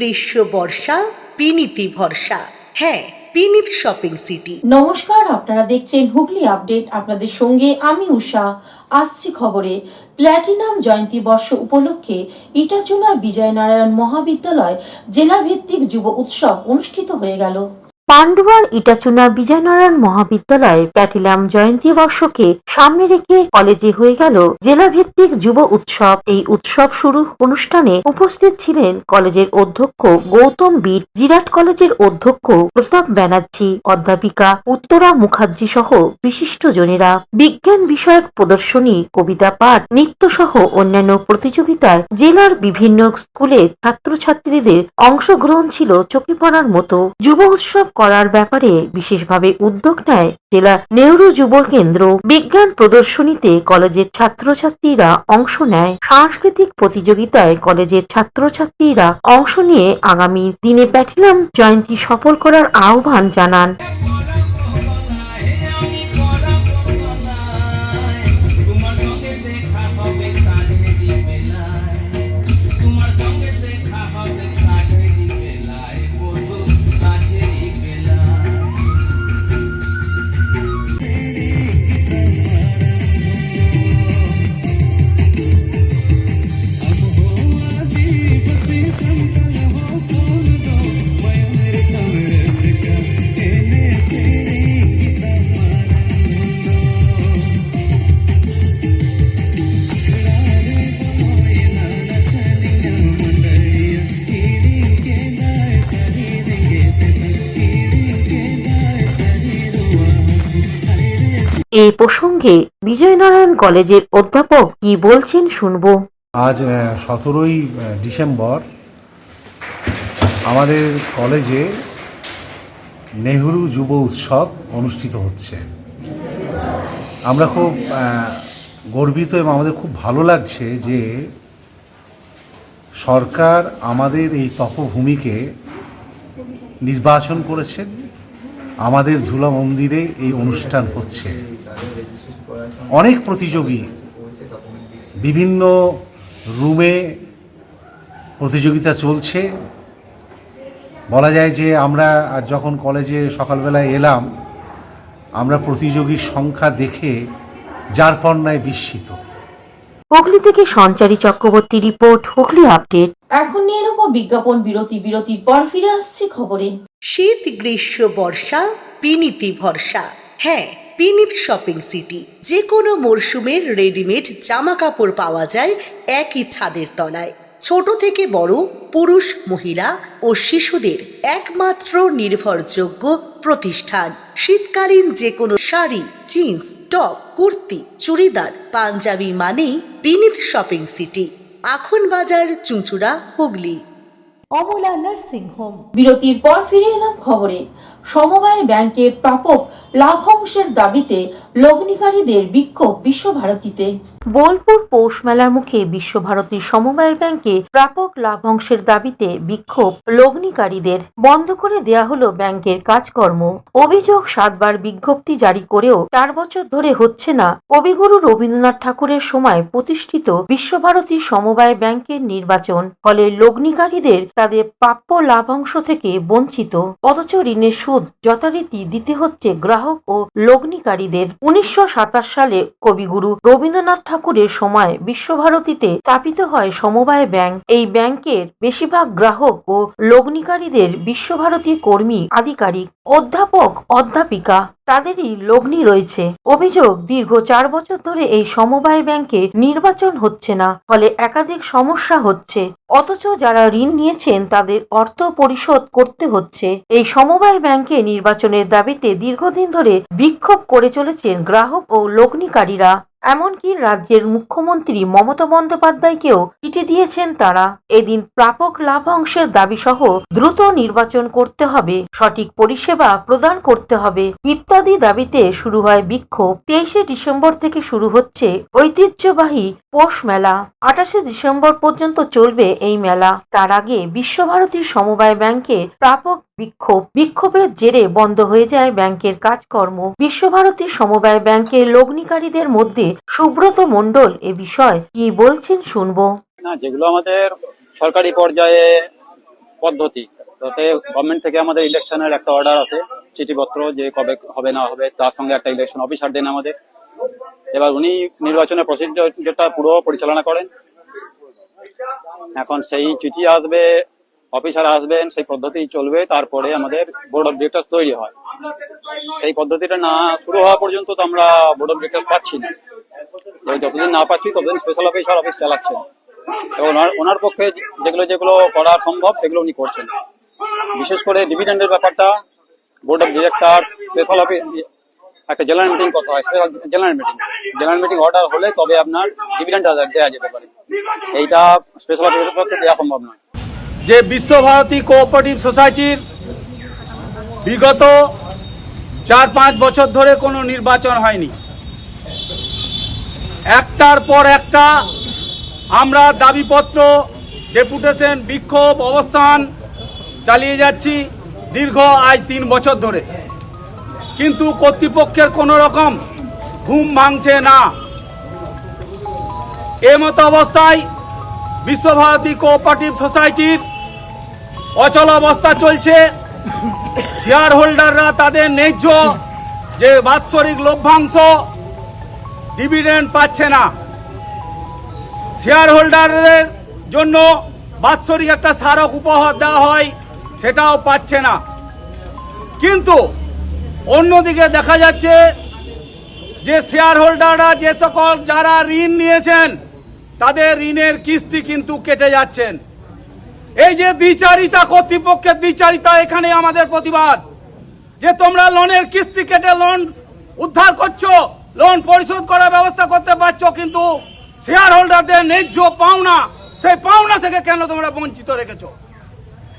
গ্রীষ্ম বর্ষা বিনীতি ভরসা। হ্যাঁ, বিনীত শপিং সিটি। নমস্কার, আপনারা দেখছেন হুগলি আপডেট। আপনাদের সঙ্গে আমি উষা। আসছি খবরে। প্ল্যাটিনাম জয়ন্তী বর্ষ উপলক্ষে ইটাচুনা বিজয়নারায়ণ মহাবিদ্যালয় জেলা ভিত্তিক যুব উৎসব অনুষ্ঠিত হয়ে গেল। পান্ডুয়ার ইটাচুনা বিজয়নারায়ণ মহাবিদ্যালয় প্ল্যাটিনাম জয়ন্তী বর্ষকে সামনে রেখে কলেজে হয়ে গেল জেলা ভিত্তিক যুব উৎসব। এই উৎসব শুরু অনুষ্ঠানে উপস্থিত ছিলেন কলেজের অধ্যক্ষ গৌতম বীর, জিরাট কলেজের অধ্যক্ষ প্রতাপ ব্যানার্জি, অধ্যাপিকা উত্তরা মুখার্জি সহ বিশিষ্ট জনেরা। বিজ্ঞান বিষয়ক প্রদর্শনী, কবিতা পাঠ, নৃত্য সহ অন্যান্য প্রতিযোগিতায় জেলার বিভিন্ন স্কুলে ছাত্রছাত্রীদের অংশগ্রহণ ছিল চোখে পড়ার মতো। যুব উৎসব করার ব্যাপারে বিশেষভাবে উদ্যোগ নেয় জেলা নেহরু যুব কেন্দ্র। বিজ্ঞান প্রদর্শনীতে কলেজের ছাত্রছাত্রীরা অংশ নেয়। সাংস্কৃতিক প্রতিযোগিতায় কলেজের ছাত্রছাত্রীরা অংশ নিয়ে আগামী দিনে প্ল্যাটিনাম জয়ন্তী সফল করার আহ্বান জানান। এই প্রসঙ্গে বিজয়নারায়ণ কলেজের অধ্যাপক কি বলছেন শুনবো। আজ 17ই ডিসেম্বর আমাদের কলেজে নেহরু যুব উৎসব অনুষ্ঠিত হচ্ছে। আমরা খুব গর্বিত এবং আমাদের খুব ভালো লাগছে যে সরকার আমাদের এই তপভূমিকে নির্বাচন করেছেন। আমাদের ধুলা মন্দিরে এই অনুষ্ঠান হচ্ছে। অনেক প্রতিযোগী বিভিন্ন রুমে প্রতিযোগিতা চলছে। বলা যায় যে আমরা যখন কলেজে সকালবেলায় এলাম, আমরা প্রতিযোগীর সংখ্যা দেখে যার পর নয় বিস্মিত। হুগলি থেকে সঞ্চারী চক্রবর্তী রিপোর্ট, হুগলি আপডেট। এখন নিয়ে নেব বিজ্ঞাপন বিরতি। বিরতির পর ফিরে আসছি খবরে। শীত গ্রীষ্ম বর্ষা বিনীতি ভরসা। হ্যাঁ, বিনীত শপিং সিটি। যে কোনো মরশুমের রেডিমেড জামা কাপড় পাওয়া যায় একই ছাদের তলায়। ছোট থেকে বড়, পুরুষ, মহিলা ও শিশুদের একমাত্র নির্ভরযোগ্য প্রতিষ্ঠান। শীতকালীন যে কোনো শাড়ি, জিন্স, টপ, কুর্তি, চুড়িদার, পাঞ্জাবি মানেই Binit shopping city. Akhan Bazar, Chuchura, Hooghly. Amala nursing home. বিরতির পর ফিরে এলাম খবরে। সমবায় ব্যাংকের প্রাপক লাভাংশের দাবিতে লগ্নিকারীদের বিক্ষোভ বিশ্বভারতীতে। বোলপুর পৌষ মেলার মুখে বিশ্বভারতীর সমবায় ব্যাংকে প্রাপক লাভাংশের দাবিতে বিক্ষোভ লগ্নিকারীদের। বন্ধ করে দেয়া হলো ব্যাংকের কাজকর্ম। অভিযোগ, 7 বার বিজ্ঞপ্তি জারি করেও 4 বছর ধরে হচ্ছে না কবিগুরু রবীন্দ্রনাথ ঠাকুরের সময় প্রতিষ্ঠিত বিশ্বভারতী সমবায় ব্যাংকের নির্বাচন। ফলে লগ্নিকারীদের তাদের প্রাপ্য লাভাংশ থেকে বঞ্চিত। অথচ ঋণের সুদ যথারীতি দিতে হচ্ছে গ্রাহক ও লগ্নিকারীদের। 1927 সালে কবিগুরু রবীন্দ্রনাথ ঠাকুরের সময় বিশ্বভারতীতে স্থাপিত হয় সমবায় ব্যাংক। এই ব্যাংকের বেশিরভাগ গ্রাহক ও লগ্নিকারীদের বিশ্বভারতী কর্মী, আধিকারিক, অধ্যাপক, অধ্যাপিকা তাদেরই লগ্নি রয়েছে। অভিযোগ, দীর্ঘ 4 বছর ধরে এই সমবায় ব্যাংকে নির্বাচন হচ্ছে না, ফলে একাধিক সমস্যা হচ্ছে। অথচ যারা ঋণ নিয়েছেন তাদের অর্থ পরিশোধ করতে হচ্ছে। এই সমবায় ব্যাংকে নির্বাচনের দাবিতে দীর্ঘদিন ধরে বিক্ষোভ করে চলেছেন গ্রাহক ও লগ্নিকারীরা। এমনকি রাজ্যের মুখ্যমন্ত্রী মমতা বন্দ্যোপাধ্যায়কেও চিঠি দিয়েছেন তারা। এদিন প্রাপক লাভাংশের দাবি সহ দ্রুত নির্বাচন করতে হবে, সঠিক পরিষেবা প্রদান করতে হবে ইত্যাদি দাবিতে শুরু হয় বিক্ষোভ। 23শে ডিসেম্বর থেকে শুরু হচ্ছে ঐতিহ্যবাহী পৌষ মেলা। 28শে ডিসেম্বর পর্যন্ত চলবে এই মেলা। তার আগে বিশ্বভারতীর সমবায় ব্যাংকে প্রাপক বিক্ষোভের জেরে বন্ধ হয়ে যায় ব্যাংকের কাজকর্ম। বিশ্বভারতীর সমবায় ব্যাংকের লগ্নিকারীদের মধ্যে সুব্রত মণ্ডল এ বিষয়ে কি বলছেন শুনবো। না, যেগুলো আমাদের সরকারি পর্যায়ে পদ্ধতি, তাতে গভর্নমেন্ট থেকে আমাদের ইলেকশনের একটা অর্ডার আছে, চিঠিপত্র যে কবে হবে না হবে, তার সঙ্গে একটা ইলেকশন অফিসার দেন আমাদের। এবার উনি নির্বাচনের প্রসিডিওরটা পুরো পরিচালনা করেন। এখন সেই চিঠি আসবে, অফিসার আসবেন, সেই পদ্ধতি চলবে, তারপরে আমাদের বোর্ড অফ ডিরেক্টর তৈরি হয়। সেই পদ্ধতিটা না শুরু হওয়া পর্যন্ত তো আমরা বোর্ড অফ ডিরেক্টর পাচ্ছি না। যতদিন না পাচ্ছি ততদিন স্পেশাল অফিসার অফিস চালাচ্ছেন, এবং ওনার পক্ষে যেগুলো করা সম্ভব সেগুলো উনি করছেন। বিশেষ করে ডিভিডেন্ডের ব্যাপারটা board of director special office একটা জেনারেল মিটিং করতে হয়, স্পেশাল জেনারেল মিটিং অর্ডার হলে তবে আপনার ডিভিডেন্ড দেওয়া যেতে পারে। এইটা স্পেশাল অফিসের পক্ষে দেওয়া সম্ভব নয়। যে বিশ্বভারতী কোঅপারেটিভ সোসাইটির বিগত 4-5 বছর ধরে কোনো নির্বাচন হয়নি, একটার পর একটা আমরা দাবিপত্র, ডেপুটেশন, বিক্ষোভ, অবস্থান চালিয়ে যাচ্ছি দীর্ঘ আজ 3 বছর ধরে, কিন্তু কর্তৃপক্ষের কোনো রকম ঘুম ভাঙছে না। এমতো অবস্থায় বিশ্বভারতী কোঅপারেটিভ সোসাইটির অচল অবস্থা চলছে। শেয়ার হোল্ডাররা তাদের ন্যায্য যে বাৎসরিক লভ্যাংশ ডিভিডেন্ড পাচ্ছে না, শেয়ার হোল্ডারদের জন্য বাৎসরিক একটা স্মারক উপহার দেওয়া হয়, সেটাও পাচ্ছে না। কিন্তু অন্যদিকে দেখা যাচ্ছে যে শেয়ার হোল্ডাররা যে সকল যারা ঋণ নিয়েছেন তাদের ঋণের কিস্তি কিন্তু কেটে যাচ্ছেন। এই যে দ্বিচারিতা, কর্তৃপক্ষের দ্বিচারিতা, এখানে আমাদের প্রতিবাদ যে তোমরা লোনের কিস্তি কেটে লোন উদ্ধার করছো, লোন পরিশোধ করার ব্যবস্থা করতে পারছো, কিন্তু শেয়ার হোল্ডারদের ন্যায্য পাওনা, সেই পাওনা থেকে কেন তোমরা বঞ্চিত রেখেছো?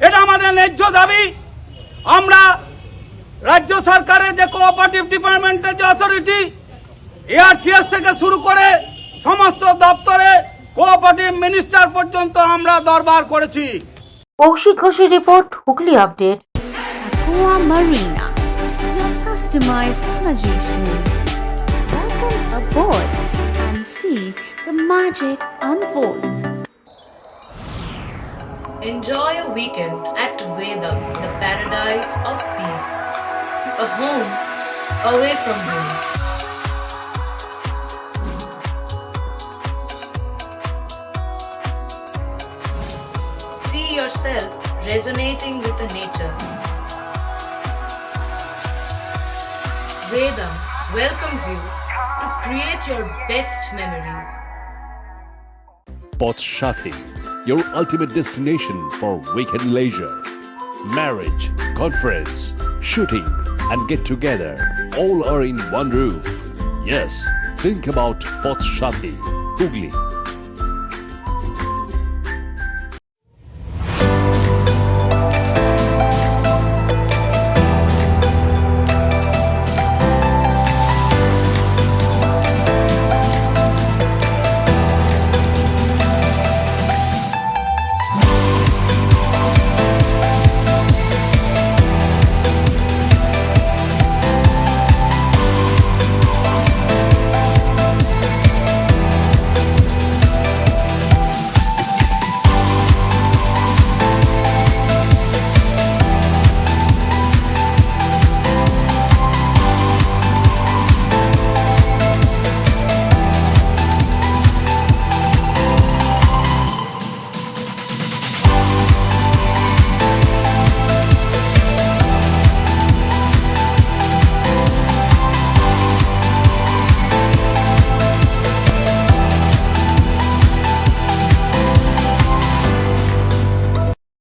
এটা আমাদের ন্যায্য দাবি। আমরা রাজ্য সরকারের যে কোঅপারেটিভ ডিপার্টমেন্টের যে অথরিটি, এআরসিএস থেকে শুরু করে সমস্ত দপ্তরে কোঅপারেটিভ মিনিস্টার পর্যন্ত আমরা দরবার করেছি। কৌশিক ঘোষের report, Hooghly update. Aqua Marina, your customized magician. Welcome aboard and see the magic unfold. Enjoy a weekend at Vedam, the paradise of peace. A home away from home. See yourself resonating with the nature. Vedam welcomes you to create your best memories. Potshati, your ultimate destination for weekend leisure. Marriage, conference, shooting, and get together all are in one roof. Yes, think about Potshati, Hugli.